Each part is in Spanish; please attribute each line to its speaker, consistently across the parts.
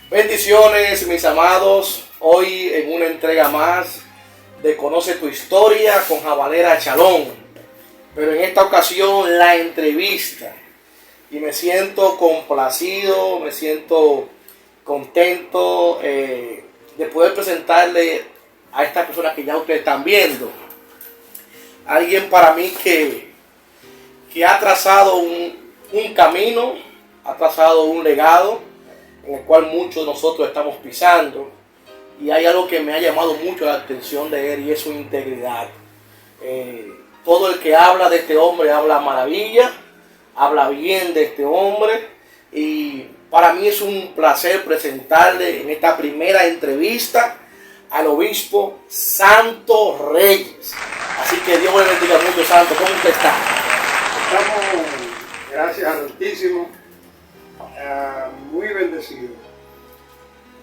Speaker 1: Bendiciones, mis amados. Hoy en una entrega más de Conoce tu Historia con Jabalera Chalón. Pero en esta ocasión la entrevista. Y me siento complacido, me siento contento de poder presentarle a esta persona que ya ustedes están viendo. Alguien para mí que ha trazado un camino, ha trazado un legado en el cual muchos de nosotros estamos pisando, y hay algo que me ha llamado mucho la atención de él, y es su integridad. Todo el que habla de este hombre habla maravilla, habla bien de este hombre, y para mí es un placer presentarle en esta primera entrevista al obispo Santo Reyes. Así que Dios le bendiga mucho, Santo. ¿Cómo usted está?
Speaker 2: Estamos, gracias al Altísimo, muy bendecidos,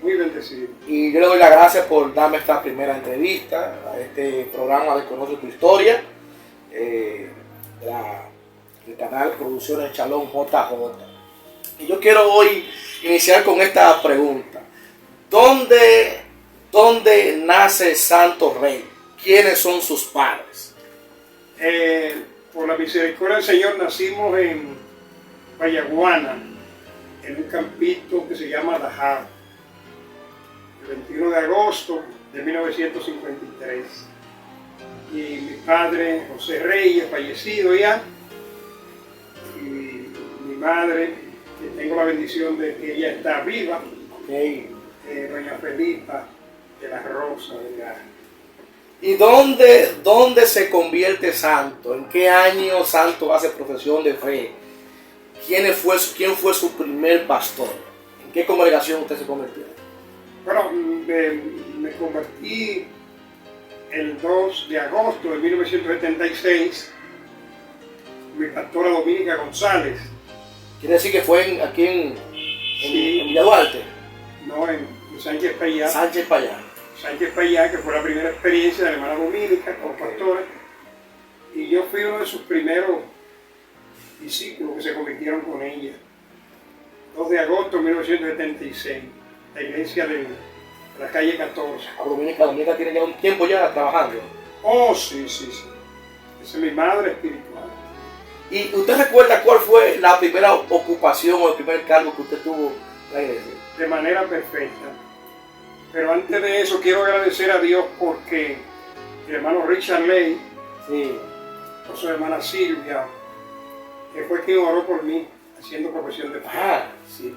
Speaker 2: muy bendecidos.
Speaker 1: Y yo le doy las gracias por darme esta primera entrevista a este programa de Conoce tu Historia, el canal Producciones Chalón JJ. Y yo quiero hoy iniciar con esta pregunta. ¿Dónde nace Santo Rey? ¿Quiénes son sus padres?
Speaker 2: Por la misericordia del Señor nacimos en Vallaguana, en un campito que se llama Dajab, el 21 de agosto de 1953. Y mi padre, José Reyes, fallecido ya, y mi madre, que tengo la bendición de que ella está viva, doña Felipa de la Rosa de la...
Speaker 1: ¿Y dónde se convierte Santo? ¿En qué año Santo hace profesión de fe? ¿Quién fue su primer pastor? ¿En qué congregación usted se convirtió?
Speaker 2: Bueno, me convertí el 2 de agosto de 1976, mi pastora Dominica González.
Speaker 1: ¿Quiere decir que fue aquí en Villa Duarte?
Speaker 2: No, en Sánchez Payá.
Speaker 1: Sánchez Payá.
Speaker 2: Sánchez Payá, que fue la primera experiencia de la hermana Dominica como pastora. Y yo fui uno de sus primeros discípulos que se convirtieron con ella. 2 de agosto de 1976, la iglesia de la calle 14.
Speaker 1: Dominica tiene ya un tiempo ya trabajando.
Speaker 2: Oh, sí. Esa es mi madre espiritual.
Speaker 1: ¿Y usted recuerda cuál fue la primera ocupación o el primer cargo que usted tuvo en la iglesia?
Speaker 2: De manera perfecta. Pero antes de eso quiero agradecer a Dios porque el hermano Richard Ley, con su hermana Silvia, que fue quien oró por mí haciendo profesión de fe.
Speaker 1: Sí.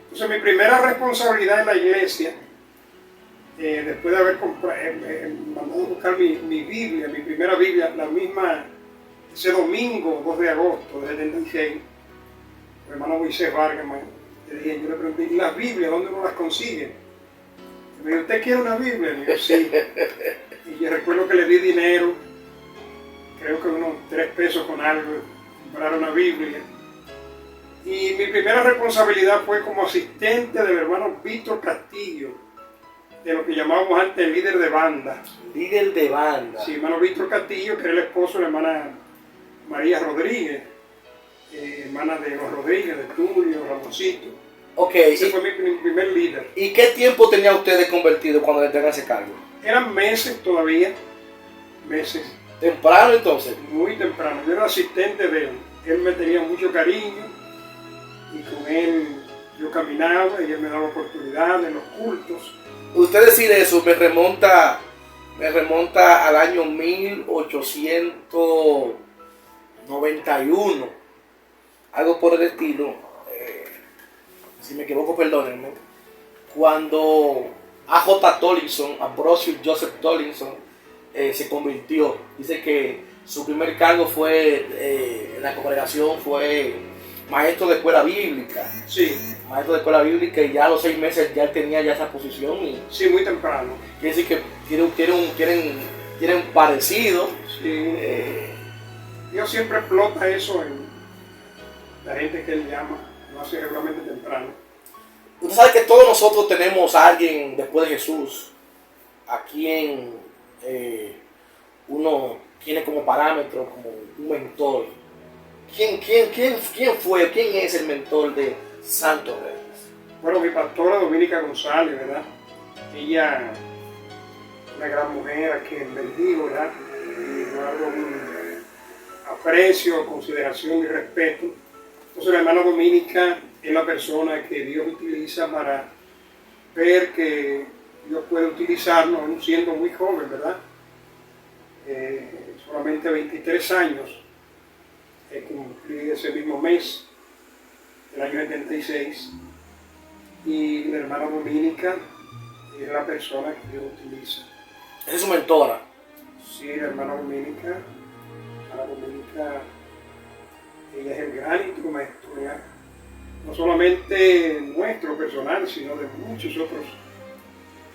Speaker 2: Entonces mi primera responsabilidad en la iglesia, después de haber mandado a buscar mi Biblia, mi primera Biblia, la misma, ese domingo 2 de agosto de 76, el hermano Moisés Vargas, yo le pregunté, ¿y las Biblias dónde uno las consigue? Y me dijo, ¿usted quiere una Biblia? Y yo, sí. Y yo recuerdo que le di dinero, creo que unos 3 pesos con algo, comprar una Biblia. Y mi primera responsabilidad fue como asistente del hermano Víctor Castillo, de lo que llamábamos antes el líder de banda.
Speaker 1: Líder de banda.
Speaker 2: Sí, hermano Víctor Castillo, que era el esposo de la hermana María Rodríguez, hermana de los Rodríguez, de Tulio, Ramoncito. Ese fue mi primer líder.
Speaker 1: ¿Y qué tiempo tenía usted de convertido cuando le entregan ese cargo?
Speaker 2: Eran meses todavía, meses.
Speaker 1: ¿Temprano entonces?
Speaker 2: Muy temprano. Yo era asistente de él. Él me tenía mucho cariño y con él yo caminaba y él me daba oportunidades en los cultos.
Speaker 1: Usted decir eso me remonta al año 1891, algo por el estilo. Si me equivoco, perdónenme. Cuando A.J. Tollinson, Ambrosio Joseph Tollinson, se convirtió. Dice que su primer cargo fue en la congregación fue maestro de escuela bíblica.
Speaker 2: Sí.
Speaker 1: Maestro de escuela bíblica, y ya a los 6 meses ya tenía ya esa posición. Y
Speaker 2: sí, muy temprano.
Speaker 1: Quiere decir que tienen parecido.
Speaker 2: Sí. Dios siempre explota eso en la gente que él llama. No hace regularmente temprano.
Speaker 1: Usted sabe que todos nosotros tenemos a alguien después de Jesús a quien uno tiene como parámetro, como un mentor. ¿Quién es el mentor de Santo Reyes?
Speaker 2: Bueno, mi pastora Dominica González, ¿verdad? Ella, una gran mujer a quien bendigo, ¿verdad? Y guardo un aprecio, consideración y respeto. Entonces la hermana Dominica es la persona que Dios utiliza para ver que Dios puede utilizarnos, aún siendo muy joven, ¿verdad? Solamente 23 años, cumplí ese mismo mes, el año 76, y la hermana Dominica es la persona que Dios utiliza.
Speaker 1: Esa es su mentora.
Speaker 2: Sí, la hermana Dominica, ella es el gran instrumento, ¿verdad? No solamente nuestro personal, sino de muchos otros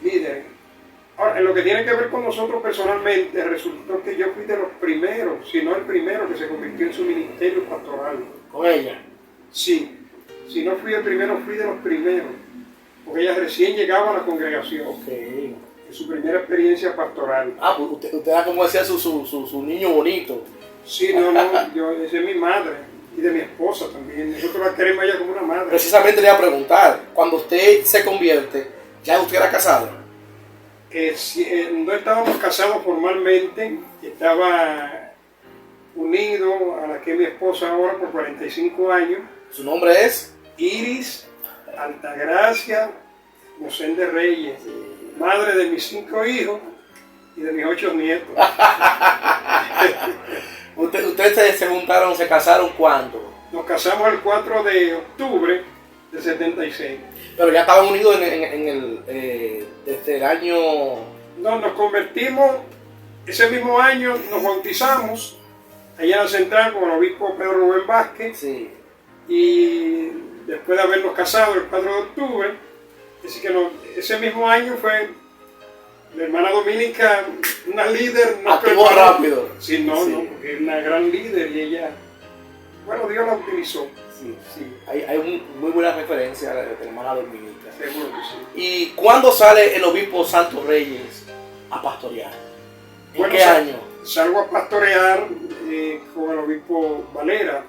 Speaker 2: líderes. Ahora, en lo que tiene que ver con nosotros personalmente, resultó que yo fui de los primeros, si no el primero, que se convirtió en su ministerio pastoral.
Speaker 1: ¿Con ella?
Speaker 2: Sí, si no fui el primero, fui de los primeros, porque ella recién llegaba a la congregación.
Speaker 1: Ok.
Speaker 2: En su primera experiencia pastoral.
Speaker 1: Ah, pues usted era como decía su niño bonito.
Speaker 2: Sí, no, esa es mi madre y de mi esposa también. Nosotros la queremos a ella como una madre.
Speaker 1: Precisamente le iba a preguntar, cuando usted se convierte, ¿ya usted era casado?
Speaker 2: No estábamos casados formalmente, estaba unido a la que es mi esposa ahora por 45 años.
Speaker 1: ¿Su nombre es?
Speaker 2: Iris Altagracia Mosén Reyes, madre de mis 5 hijos y de mis 8 nietos.
Speaker 1: ¿Ustedes se juntaron, se casaron cuándo?
Speaker 2: Nos casamos el 4 de octubre del 76.
Speaker 1: Pero ya estaban unidos desde el año...
Speaker 2: No, nos convertimos, ese mismo año nos bautizamos allá en la central con el obispo Pedro Rubén Vázquez.
Speaker 1: Sí.
Speaker 2: Y después de habernos casado el 4 de octubre, así que ese mismo año fue la hermana Dominica, una líder.
Speaker 1: Activó rápido.
Speaker 2: Sí, no, porque es una gran líder y ella, bueno, Dios la utilizó.
Speaker 1: Sí. Hay muy buena referencia a la hermana Dominica.
Speaker 2: Seguro que sí.
Speaker 1: ¿Y cuándo sale el obispo Santos Reyes a pastorear? ¿En qué año?
Speaker 2: Salgo a pastorear con el obispo Valera,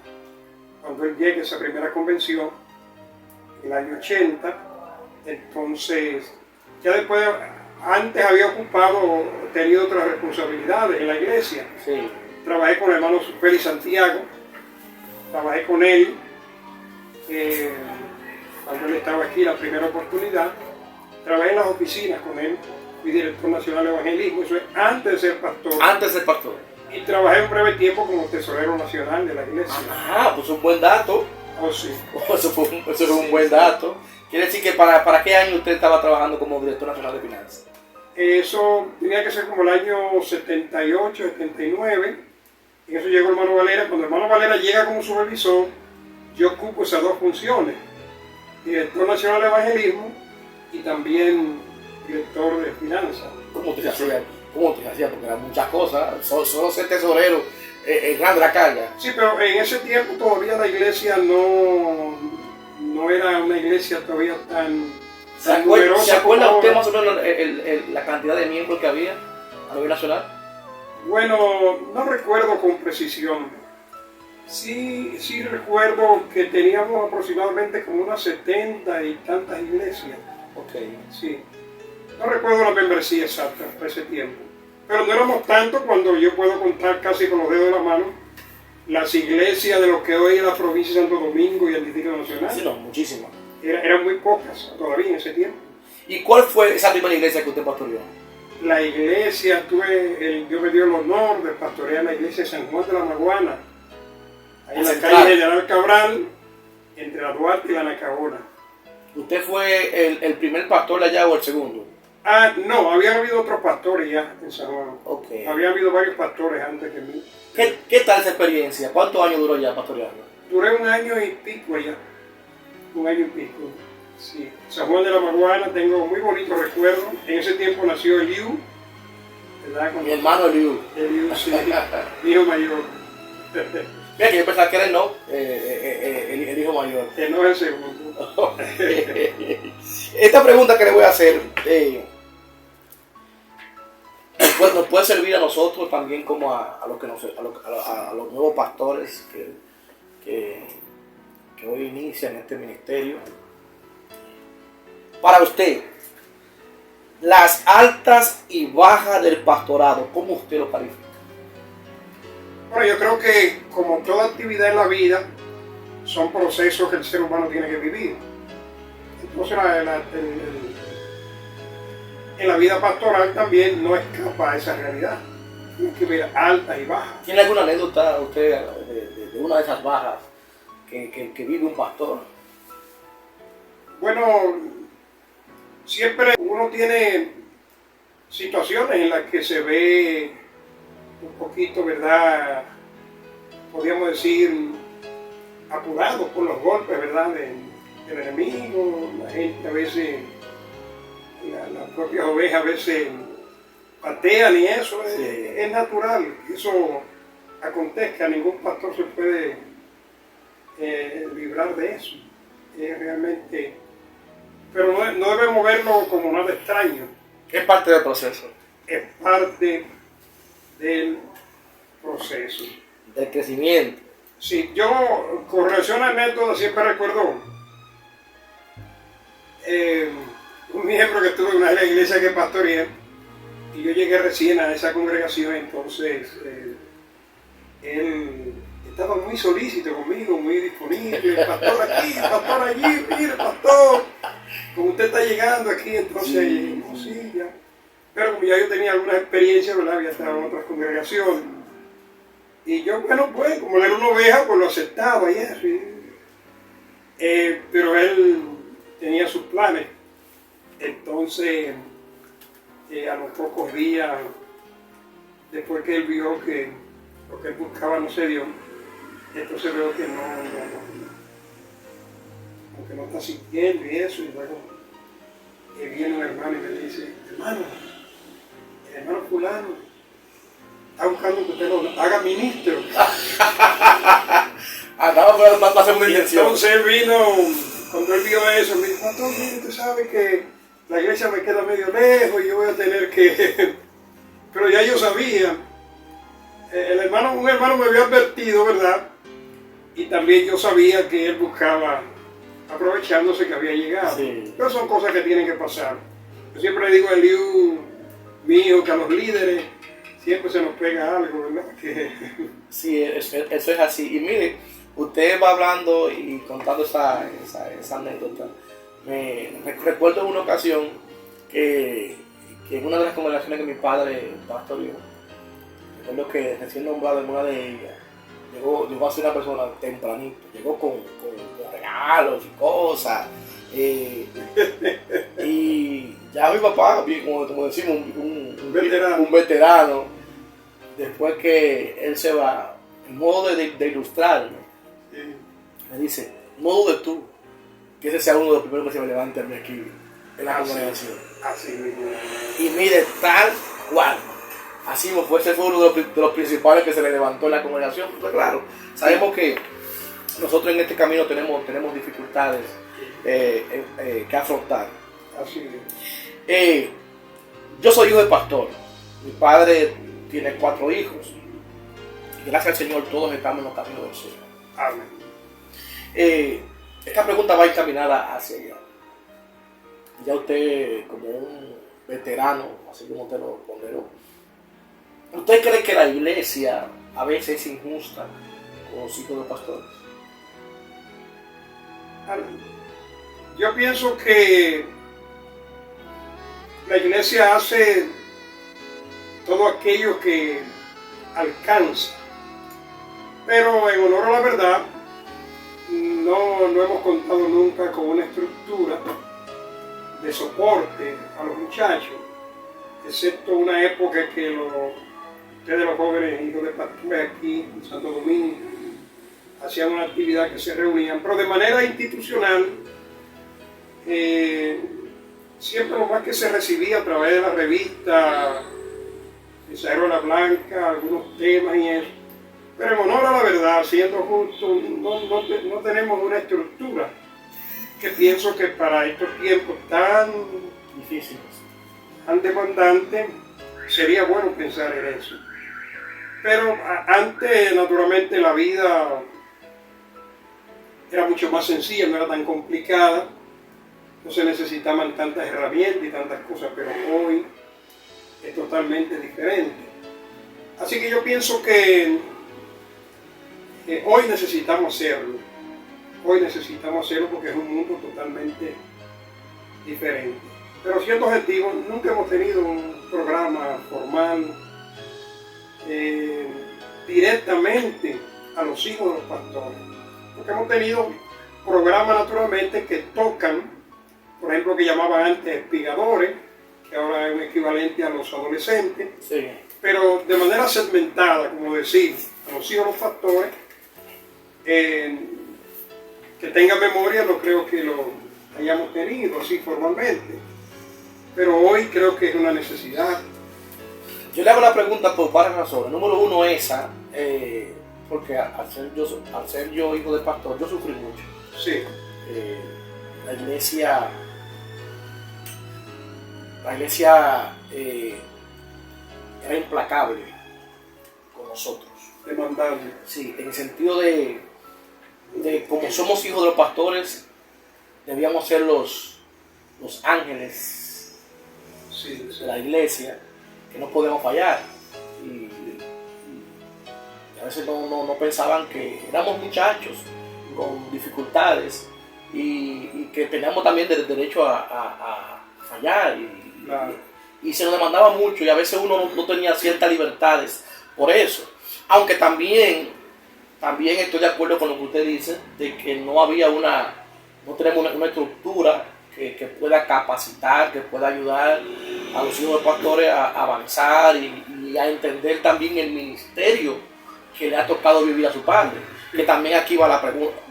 Speaker 2: cuando él llegue a esa primera convención, en el año 80. Entonces, ya después, antes había tenido otras responsabilidades en la iglesia.
Speaker 1: Sí.
Speaker 2: Trabajé con el hermano Félix Santiago, trabajé con él cuando él estaba aquí la primera oportunidad. Trabajé en las oficinas con él, fui director nacional de evangelismo, eso es antes de ser pastor.
Speaker 1: Antes de ser pastor.
Speaker 2: Y trabajé un breve tiempo como tesorero nacional de la iglesia.
Speaker 1: Ah, pues un buen dato.
Speaker 2: Oh, sí.
Speaker 1: Eso fue un buen dato. Quiere decir que ¿para qué año usted estaba trabajando como director nacional de finanzas?
Speaker 2: Eso tenía que ser como el año 78, 79. Y eso llegó el hermano Valera. Cuando el hermano Valera llega como supervisor, yo ocupo esas dos funciones. Director nacional de evangelismo y también director de finanzas.
Speaker 1: ¿Cómo te hacía? Porque eran muchas cosas. Solo ser tesorero es grande la carga.
Speaker 2: Sí, pero en ese tiempo todavía la iglesia no era una iglesia todavía tan numerosa.
Speaker 1: ¿Se acuerda usted más o menos la cantidad de miembros que había a nivel nacional?
Speaker 2: Bueno, no recuerdo con precisión. Sí recuerdo que teníamos aproximadamente como unas 70 y tantas iglesias.
Speaker 1: Ok.
Speaker 2: Sí. No recuerdo la membresía exacta para ese tiempo. Pero no éramos tantos cuando yo puedo contar casi con los dedos de la mano las iglesias de lo que hoy es la provincia de Santo Domingo y el Distrito Nacional.
Speaker 1: Sí, no, muchísimas.
Speaker 2: Eran muy pocas todavía en ese tiempo.
Speaker 1: ¿Y cuál fue esa primera iglesia que usted pastoreó?
Speaker 2: La iglesia, Dios me dio el honor de pastorear la iglesia de San Juan de la Maguana, ahí en la calle General Cabral, entre la Duarte y la Nacaona.
Speaker 1: ¿Usted fue el primer pastor allá o el segundo?
Speaker 2: No, había habido otros pastores ya en San Juan.
Speaker 1: Okay.
Speaker 2: Había habido varios pastores antes que mí.
Speaker 1: ¿Qué tal esa experiencia? ¿Cuántos años duró ya pastoreando?
Speaker 2: Duré 1 año y pico allá. 1 año y pico. Sí. San Juan de la Maguana, tengo muy bonitos recuerdos. En ese tiempo nació Eliú, ¿verdad?
Speaker 1: Mi hermano Eliú.
Speaker 2: Eliú, sí, mi hijo mayor.
Speaker 1: Mira que yo pensaba que era el hijo mayor.
Speaker 2: Que no es el segundo.
Speaker 1: Esta pregunta que le voy a hacer nos puede servir a nosotros también como a los nuevos pastores que hoy inician este ministerio. Para usted, las altas y bajas del pastorado, ¿cómo usted lo califica?
Speaker 2: Bueno, yo creo que como toda actividad en la vida, son procesos que el ser humano tiene que vivir. Entonces, en la vida pastoral también no escapa a esa realidad. Tiene que ver altas y bajas.
Speaker 1: ¿Tiene alguna anécdota usted de una de esas bajas que vive un pastor?
Speaker 2: Bueno, siempre uno tiene situaciones en las que se ve un poquito, ¿verdad? Podríamos decir, apurado por los golpes, ¿verdad? Del enemigo. La gente a veces, las propias ovejas a veces patean y eso es natural. Eso acontezca, ningún pastor se puede librar de eso. Realmente, pero no debemos verlo como nada extraño.
Speaker 1: Es parte del proceso.
Speaker 2: Es parte del proceso.
Speaker 1: Del crecimiento.
Speaker 2: Sí, yo con relación a anécdotas siempre recuerdo un miembro que estuvo en una de las iglesias que pastoreé, y yo llegué recién a esa congregación. Entonces él estaba muy solícito conmigo, muy disponible. Pastor aquí, pastor allí, mire, pastor, como usted está llegando aquí. Entonces, sí, ya. Pero como ya yo tenía algunas experiencias, ¿verdad? Había estado en otras congregaciones. Y yo, bueno, pues, como él era una oveja, pues lo aceptaba y eso. Pero él tenía sus planes. Entonces, a los pocos días, después que él vio que lo que él buscaba no se dio, entonces veo que como que no está sintiendo y eso. Y luego viene un hermano y me dice: hermano, el hermano fulano está buscando que usted lo haga ministro.
Speaker 1: Acaba para hacer una intención.
Speaker 2: Entonces él vino, cuando él vio eso, me dijo: pastor, usted sabe que la iglesia me queda medio lejos y yo voy a tener que... Pero ya yo sabía. Un hermano me había advertido, ¿verdad? Y también yo sabía que él buscaba, aprovechándose que había llegado.
Speaker 1: Sí.
Speaker 2: Pero son cosas que tienen que pasar. Yo siempre le digo a Eliú, mi hijo, que a los líderes siempre se nos pega algo, ¿verdad?
Speaker 1: Sí, eso es así. Y mire, usted va hablando y contando esa anécdota. Me recuerdo en una ocasión que en una de las congregaciones que mi padre pastoreó, recuerdo que recién nombrado en una de ellas, llegó a ser una persona tempranito, llegó con regalos y cosas. Y ya mi papá, como decimos, un veterano, después que él se va, en modo de ilustrarme, me dice: no dudes tú que ese sea uno de los primeros que se me levante a mí aquí en la congregación.
Speaker 2: Así mismo.
Speaker 1: Y mire, tal cual. Así fue, ese fue uno de los principales que se le levantó en la congregación. Pues claro, sabemos que nosotros en este camino tenemos dificultades que afrontar.
Speaker 2: Así es.
Speaker 1: Yo soy hijo de pastor. Mi padre tiene 4 hijos. Y gracias al Señor todos estamos en los caminos del Señor.
Speaker 2: Amén.
Speaker 1: Esta pregunta va encaminada hacia allá. Ya usted, como un veterano, así como usted lo ponderó, ¿usted cree que la iglesia a veces es injusta con los hijos de pastores?
Speaker 2: Yo pienso que la iglesia hace todo aquello que alcanza, pero en honor a la verdad, no hemos contado nunca con una estructura de soporte a los muchachos, excepto una época que ustedes los jóvenes hijos de pastores aquí en Santo Domingo hacían una actividad que se reunían, pero de manera institucional siempre lo más que se recibía a través de la revista Mensajero de la Blanca, algunos temas y eso. Pero en honor a la verdad, siendo justo, no tenemos una estructura que pienso que para estos tiempos tan
Speaker 1: Difíciles,
Speaker 2: tan demandantes, sería bueno pensar en eso. Pero antes, naturalmente, la vida era mucho más sencilla, no era tan complicada. no se necesitaban tantas herramientas y tantas cosas, pero hoy es totalmente diferente. Así que yo pienso que hoy necesitamos hacerlo. Hoy necesitamos hacerlo porque es un mundo totalmente diferente. Pero siendo objetivos, nunca hemos tenido un programa formal directamente a los hijos de los pastores. Porque hemos tenido programas naturalmente que tocan, por ejemplo, que llamaban antes espigadores, que ahora es un equivalente a los adolescentes,
Speaker 1: Sí.
Speaker 2: pero de manera segmentada, como decir, a los hijos de los pastores, que tengan memoria, no creo que lo hayamos tenido así formalmente, pero hoy creo que es una necesidad.
Speaker 1: Yo le hago la pregunta por varias razones. Número uno, esa, porque al ser yo hijo de pastor, yo sufrí mucho.
Speaker 2: Sí,
Speaker 1: La iglesia era implacable con nosotros.
Speaker 2: demandable.
Speaker 1: Sí, en el sentido de como somos hijos de los pastores, debíamos ser los ángeles
Speaker 2: Sí,
Speaker 1: de la iglesia, que no podíamos fallar. Y a veces no pensaban que éramos muchachos con dificultades y que teníamos también derecho a fallar.
Speaker 2: Claro.
Speaker 1: Y se nos demandaba mucho y a veces uno no tenía ciertas libertades por eso. Aunque también estoy de acuerdo con lo que usted dice, de que no tenemos una estructura que pueda capacitar, que pueda ayudar a los hijos de pastores a avanzar y a entender también el ministerio que le ha tocado vivir a su padre. Que también aquí va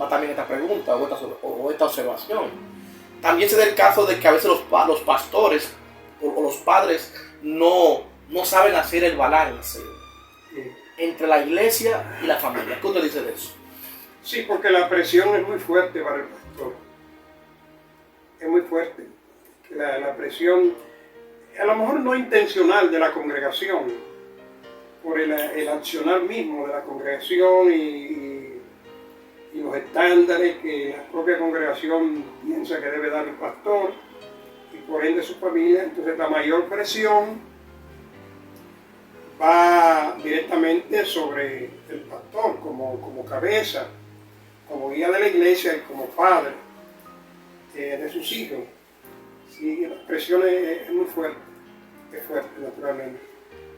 Speaker 1: también esta pregunta o esta observación. También se da el caso de que a veces los pastores o los padres no saben hacer el balance entre la iglesia y la familia. ¿Qué usted dice de eso?
Speaker 2: Sí, porque la presión es muy fuerte para el pastor. Es muy fuerte. La presión, a lo mejor no intencional de la congregación, por el accionar mismo de la congregación y los estándares que la propia congregación piensa que debe dar el pastor y por ende su familia. Entonces la mayor presión va directamente sobre el pastor como cabeza, como guía de la iglesia y como padre de sus hijos. Sí, la presión es muy fuerte, es fuerte naturalmente.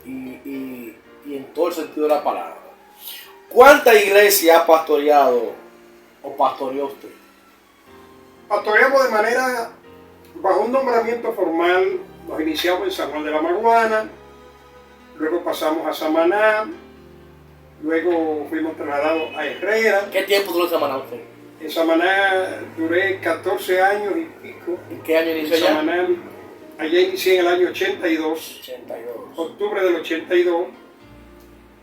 Speaker 1: Y en todo el sentido de la palabra. ¿Cuánta iglesia ha pastoreado o pastoreó usted?
Speaker 2: Pastoreamos de manera, bajo un nombramiento formal, nos iniciamos en San Juan de la Maguana, luego pasamos a Samaná, luego fuimos trasladados a Herrera.
Speaker 1: ¿Qué tiempo duró Samaná usted?
Speaker 2: En Samaná duré 14 años y pico.
Speaker 1: ¿En qué año inició
Speaker 2: En
Speaker 1: allá?
Speaker 2: Samaná, allá inicié en el año 82,
Speaker 1: 82.
Speaker 2: octubre del 82,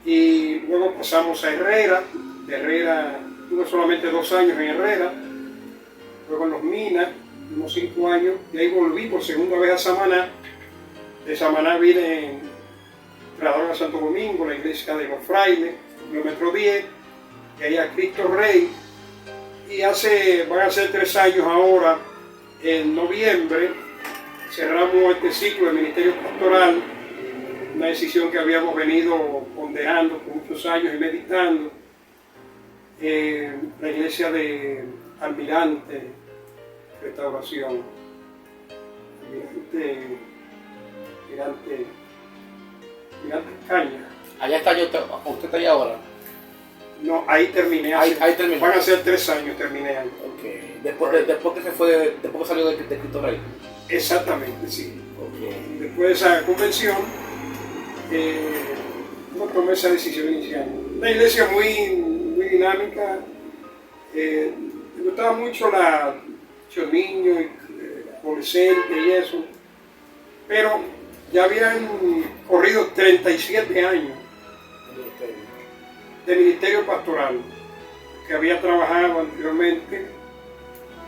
Speaker 2: y luego pasamos a Herrera. De Herrera tuve solamente 2 años en Herrera, luego en Los Minas, unos 5 años, y ahí volví por segunda vez a Samaná. De Samaná vine trasladado a Santo Domingo, la iglesia de los frailes, kilómetro 10, y ahí a Cristo Rey. Y van a ser 3 años ahora, en noviembre, cerramos este ciclo de ministerio pastoral, una decisión que habíamos venido ponderando por muchos años y meditando. La iglesia de Almirante Restauración, Almirante Caña.
Speaker 1: Allá está usted está ahí ahora.
Speaker 2: No, ahí terminé.
Speaker 1: Ahí terminó.
Speaker 2: Van a ser 3 años, terminé ahí.
Speaker 1: Okay. Después que salió de Cristo Rey.
Speaker 2: Exactamente, sí.
Speaker 1: Okay.
Speaker 2: Después de esa convención, no tomé esa decisión inicial. Una iglesia muy dinámica. Me gustaba mucho los niños, adolescentes y eso. Pero ya habían corrido 37 años de ministerio pastoral, que había trabajado anteriormente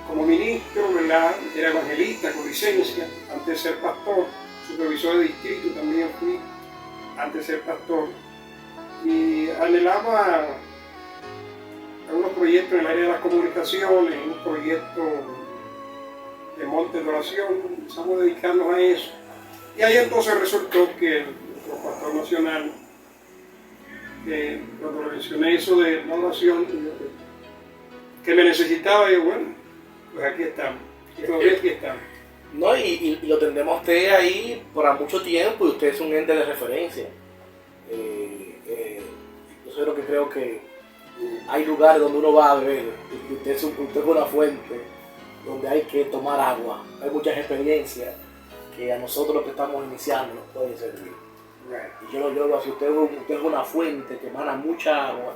Speaker 2: como ministro, ¿verdad? Era evangelista con licencia, antes de ser pastor, supervisor de distrito también fui, antes de ser pastor, y anhelaba algunos proyectos en el área de las comunicaciones, un proyecto de monte de oración, empezamos a dedicarnos a eso. Y ahí entonces resultó que nuestro pastor nacional, cuando le mencioné eso de la oración, que me necesitaba, yo, bueno, pues aquí estamos, y todavía aquí estamos.
Speaker 1: No, y lo tendremos a usted ahí por mucho tiempo y usted es un ente de referencia. Yo soy lo que creo que hay lugares donde uno va a beber y usted es una fuente donde hay que tomar agua. Hay muchas experiencias que a nosotros los que estamos iniciando nos pueden servir. Y yo lo digo así, usted es una fuente que emana mucha agua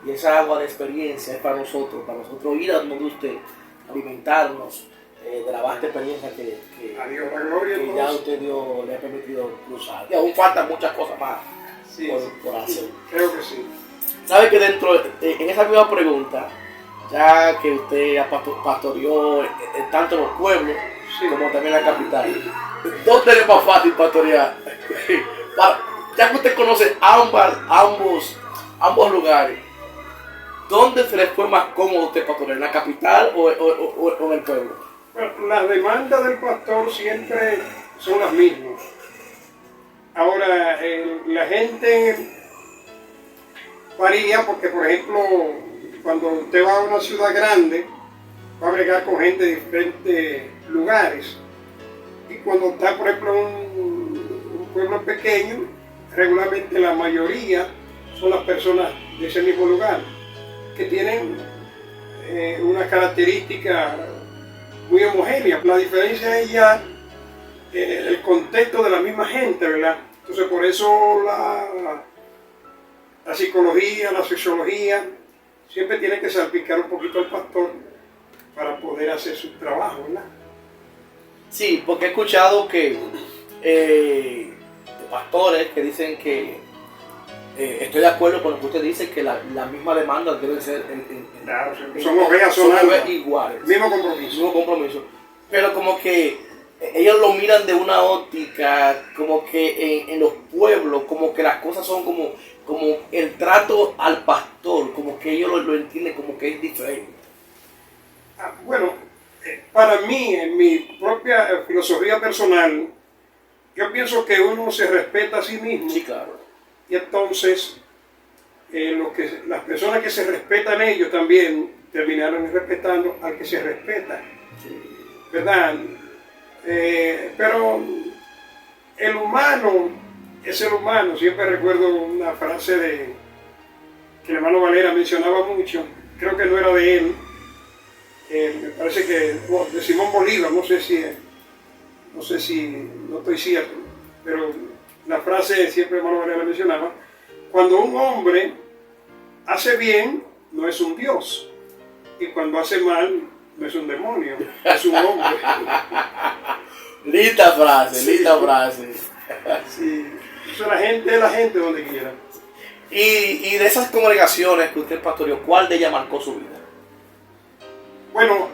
Speaker 1: y esa agua de experiencia es para nosotros ir a donde usted, alimentarnos de la vasta experiencia que ya usted le ha permitido cruzar. Y aún faltan muchas cosas más por hacer.
Speaker 2: Creo que sí.
Speaker 1: ¿Sabe que en esa misma pregunta, ya que usted pastoreó tanto en los pueblos como también en la capital, ¿dónde es más fácil pastorear? Ya que usted conoce ambos lugares, ¿dónde se les fue más cómodo usted pastorear? ¿En la capital o en el pueblo?
Speaker 2: Bueno, las demandas del pastor siempre son las mismas. Ahora, la gente varía porque, por ejemplo, cuando usted va a una ciudad grande, va a bregar con gente de diferentes lugares. Y cuando está, por ejemplo, en un pueblo pequeño, regularmente la mayoría son las personas de ese mismo lugar, que tienen una característica muy homogénea. La diferencia es ya el contexto de la misma gente, ¿verdad? Entonces por eso la psicología, la sociología, siempre tiene que salpicar un poquito al pastor para poder hacer su trabajo, ¿verdad?
Speaker 1: Sí, porque he escuchado que pastores que dicen que estoy de acuerdo con lo que usted dice, que la misma demanda debe ser
Speaker 2: claro, son ovejas
Speaker 1: iguales.
Speaker 2: Mismo compromiso.
Speaker 1: Pero como que ellos lo miran de una óptica, como que en los pueblos, como que las cosas son como el trato al pastor, como que ellos lo entienden como que es diferente.
Speaker 2: Bueno, para mí, en mi propia filosofía personal, yo pienso que uno se respeta a sí mismo.
Speaker 1: Sí, claro.
Speaker 2: Y entonces, las personas que se respetan ellos también terminaron respetando al que se respeta.
Speaker 1: Sí.
Speaker 2: ¿Verdad? Pero el humano es el humano. Siempre recuerdo una frase que el hermano Valera mencionaba mucho. Creo que no era de él. Me parece que de Simón Bolívar, no sé si no estoy cierto, pero la frase siempre el hermano Valera mencionaba: cuando un hombre hace bien, no es un Dios, y cuando hace mal, no es un demonio, es un hombre.
Speaker 1: Linda frase.
Speaker 2: Sí. Eso la gente es la gente donde quiera.
Speaker 1: Y de esas congregaciones que usted pastoreó, ¿cuál de ellas marcó su vida?
Speaker 2: Bueno,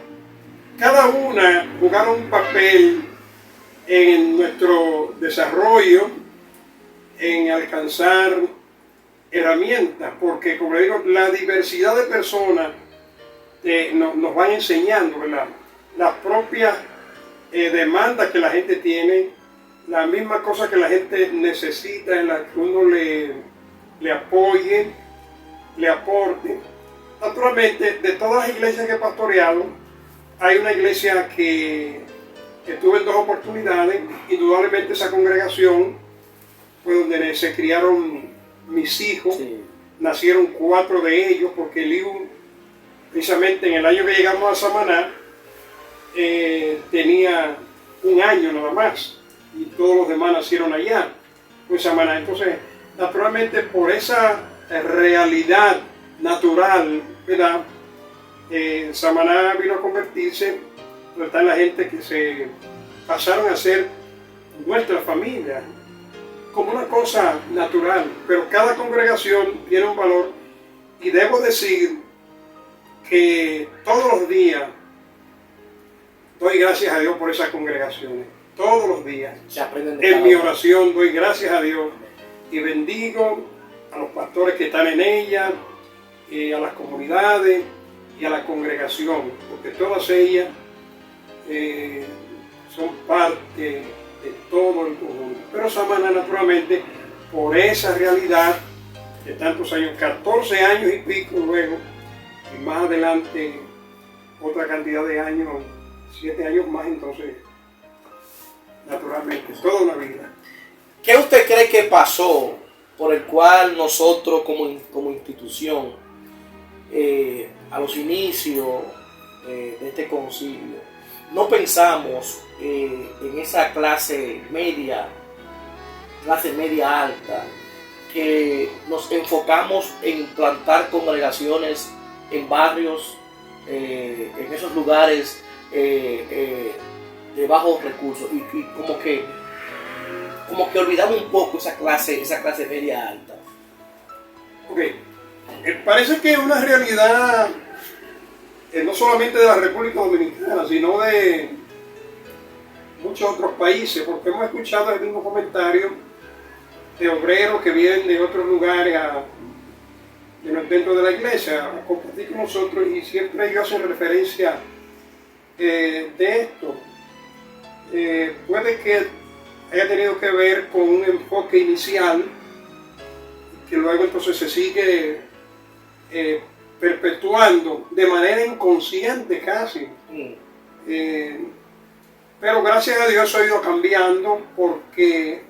Speaker 2: cada una jugaron un papel en nuestro desarrollo, en alcanzar herramientas, porque como le digo, la diversidad de personas nos van enseñando, ¿verdad? Las propias demandas que la gente tiene, la misma cosa que la gente necesita, en la que uno le apoye, le aporte. Naturalmente, de todas las iglesias que he pastoreado, hay una iglesia que tuve en 2 oportunidades. Indudablemente esa congregación fue donde se criaron mis hijos. Sí. Nacieron 4 de ellos, porque Liu, precisamente en el año que llegamos a Samaná, tenía 1 año nada más, y todos los demás nacieron allá, en Samaná. Entonces, naturalmente, por esa realidad natural, ¿verdad? Samaná vino a convertirse, donde está la gente que se pasaron a ser nuestra familia, como una cosa natural, pero cada congregación tiene un valor, y debo decir que todos los días doy gracias a Dios por esas congregaciones, todos los días. En mi oración doy gracias a Dios y bendigo a los pastores que están en ella, a las comunidades y a la congregación, porque todas ellas son parte de todo el conjunto. Pero Samaná, naturalmente, por esa realidad de tantos años, 14 años y pico luego, y más adelante otra cantidad de años, 7 años más, entonces, naturalmente, toda una vida.
Speaker 1: ¿Qué usted cree que pasó por el cual nosotros como institución, a los inicios de este concilio, no pensamos en esa clase media alta, que nos enfocamos en plantar congregaciones en barrios, en esos lugares de bajos recursos, y como que olvidamos un poco esa clase media alta?
Speaker 2: Ok, parece que es una realidad no solamente de la República Dominicana, sino de muchos otros países, porque hemos escuchado el mismo comentario de obreros que vienen de otros lugares dentro de la iglesia a compartir con nosotros, y siempre ellos hacen referencia de esto. Puede que haya tenido que ver con un enfoque inicial que luego entonces se sigue perpetuando de manera inconsciente casi. Pero gracias a Dios eso ha ido cambiando, porque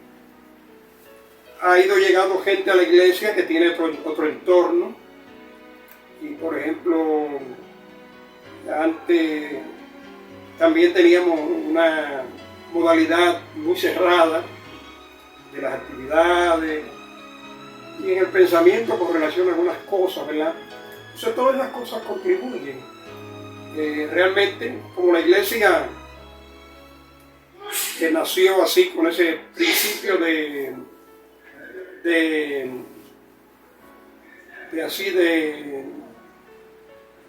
Speaker 2: ha ido llegando gente a la iglesia que tiene otro entorno. Y por ejemplo, antes también teníamos una modalidad muy cerrada de las actividades y en el pensamiento con relación a algunas cosas, ¿verdad? Entonces todas esas cosas contribuyen. Realmente, como la iglesia que nació así, con ese principio de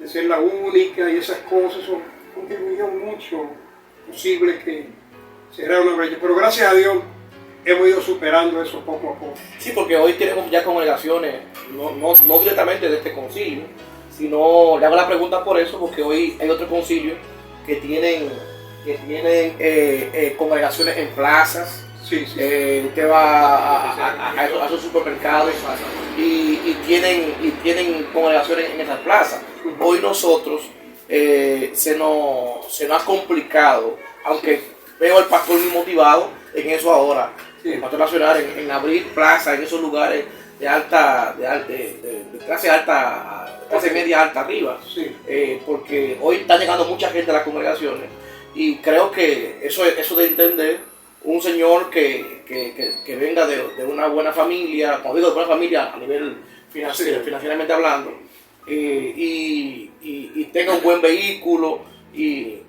Speaker 2: ser la única, y esas cosas, eso contribuyó mucho, posible que será una brecha, pero gracias a Dios hemos ido superando eso poco a poco.
Speaker 1: Sí, porque hoy tenemos ya congregaciones, no directamente de este concilio, sino, le hago la pregunta por eso, porque hoy hay otros concilios que tienen congregaciones en plazas.
Speaker 2: Sí.
Speaker 1: Usted va a esos supermercados y tienen congregaciones en esas plazas. Hoy nosotros se nos ha complicado, aunque veo al pastor muy motivado en eso ahora, el pastor nacional, en abrir plazas en esos lugares de clase alta, clase media alta arriba, porque hoy está llegando mucha gente a las congregaciones, y creo que eso de entender un señor que venga de una buena familia, como digo, de buena familia a nivel financiero, financieramente hablando, y tenga un buen vehículo, y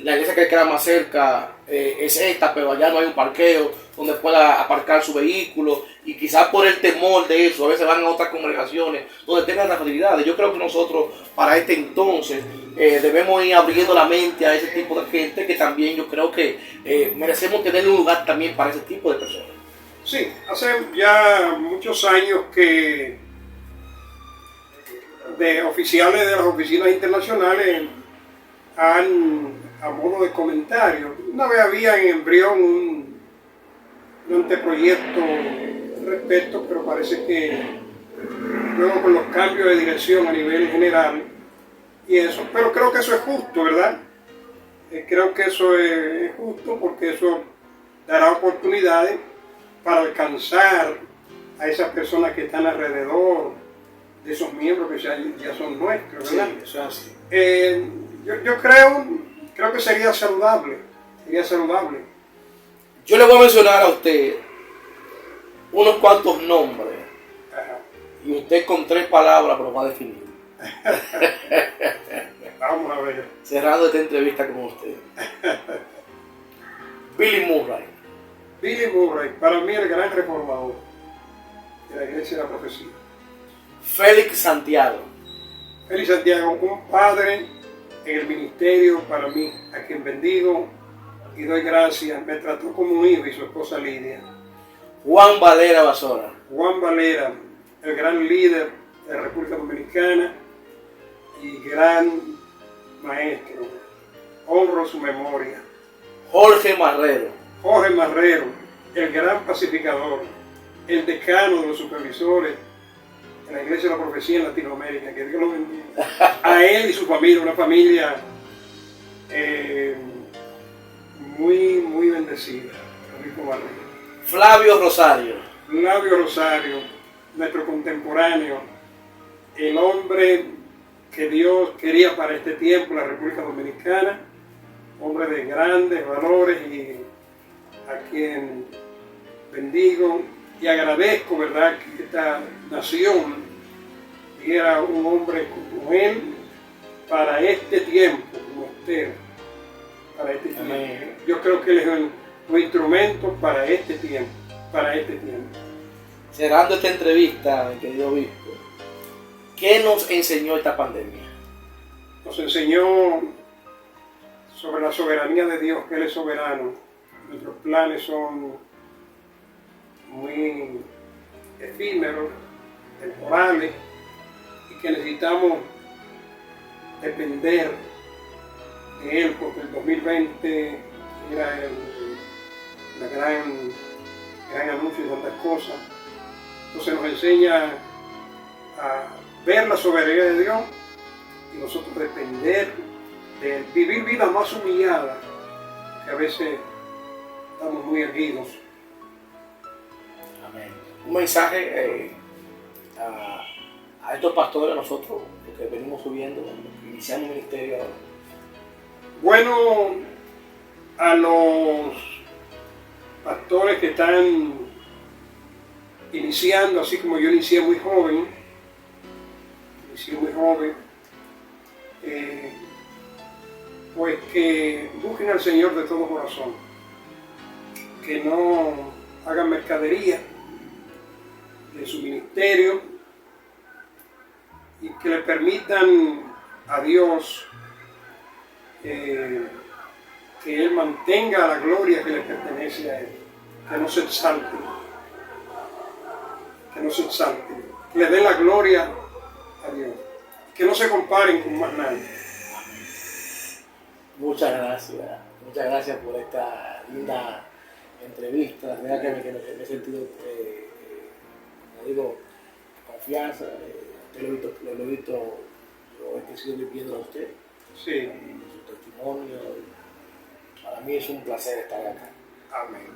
Speaker 1: la iglesia que queda más cerca es esta, pero allá no hay un parqueo donde pueda aparcar su vehículo, y quizás por el temor de eso a veces van a otras congregaciones donde tengan las facilidades. Yo creo que nosotros para este entonces debemos ir abriendo la mente a ese tipo de gente, que también yo creo que merecemos tener un lugar también para ese tipo de personas.
Speaker 2: Sí, hace ya muchos años que de oficiales de las oficinas internacionales a modo de comentario, una vez había en embrión un anteproyecto al respecto, pero parece que luego con los cambios de dirección a nivel general y eso, pero creo que eso es justo, ¿verdad? Creo que eso es justo, porque eso dará oportunidades para alcanzar a esas personas que están alrededor de esos miembros que ya son nuestros, ¿verdad?
Speaker 1: Sí, eso es así.
Speaker 2: Yo creo que sería saludable.
Speaker 1: Yo le voy a mencionar a usted unos cuantos nombres.
Speaker 2: Ajá.
Speaker 1: Y usted con 3 palabras me lo va a definir.
Speaker 2: Vamos a ver.
Speaker 1: Cerrando esta entrevista con usted. Billy Murray.
Speaker 2: Billy Murray, para mí el gran reformador de la Iglesia de la Profecía.
Speaker 1: Félix Santiago.
Speaker 2: Félix Santiago, un padre en el ministerio para mí, a quien bendigo y doy gracias. Me trató como un hijo, y su esposa Lidia.
Speaker 1: Juan Valera Basora.
Speaker 2: Juan Valera, el gran líder de la República Dominicana y gran maestro. honro su memoria.
Speaker 1: Jorge Marrero.
Speaker 2: Jorge Marrero, el gran pacificador, el decano de los supervisores en la Iglesia de la Profecía en Latinoamérica, que Dios lo bendiga. A él y su familia, una familia muy bendecida. Rico Marrero.
Speaker 1: Flavio Rosario.
Speaker 2: Flavio Rosario, nuestro contemporáneo, el hombre que Dios quería para este tiempo en la República Dominicana, hombre de grandes valores y a quien bendigo y agradezco, ¿verdad?, que esta nación diera un hombre como él para este tiempo, como usted, para este tiempo.
Speaker 1: Amén.
Speaker 2: Yo creo que él es un instrumento para este tiempo,
Speaker 1: Cerrando esta entrevista, mi querido obispo, ¿qué nos enseñó esta pandemia?
Speaker 2: Nos enseñó sobre la soberanía de Dios, que Él es soberano. Nuestros planes son muy efímeros, temporales, y que necesitamos depender de Él, porque el 2020 era la gran anuncio de tantas cosas. Entonces nos enseña a ver la soberanía de Dios y nosotros depender de vivir vidas más humilladas, que a veces estamos muy erguidos.
Speaker 1: Amén. Un mensaje a estos pastores, nosotros, los que venimos subiendo, los que iniciamos ministerio ahora.
Speaker 2: Bueno, a los pastores que están iniciando, así como yo inicié muy joven, pues que busquen al Señor de todo corazón, que no hagan mercadería de su ministerio y que le permitan a Dios que Él mantenga la gloria que le pertenece a Él, que no se exalte, que le den la gloria a Dios, que no se comparen con más nadie.
Speaker 1: Muchas gracias por esta linda entrevista. La verdad que me he sentido, como digo, confianza. Lo he visto, lo he sido viviendo a usted,
Speaker 2: Sí.
Speaker 1: su testimonio. Para mí es un placer estar acá.
Speaker 2: Amén.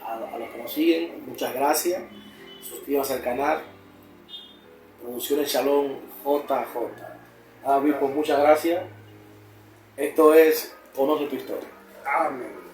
Speaker 1: A los que nos siguen, muchas gracias. Suscríbanse al canal. Producciones Shalom JJ. Obispo, muchas gracias. Esto es Conoce tu Historia.
Speaker 2: Amén.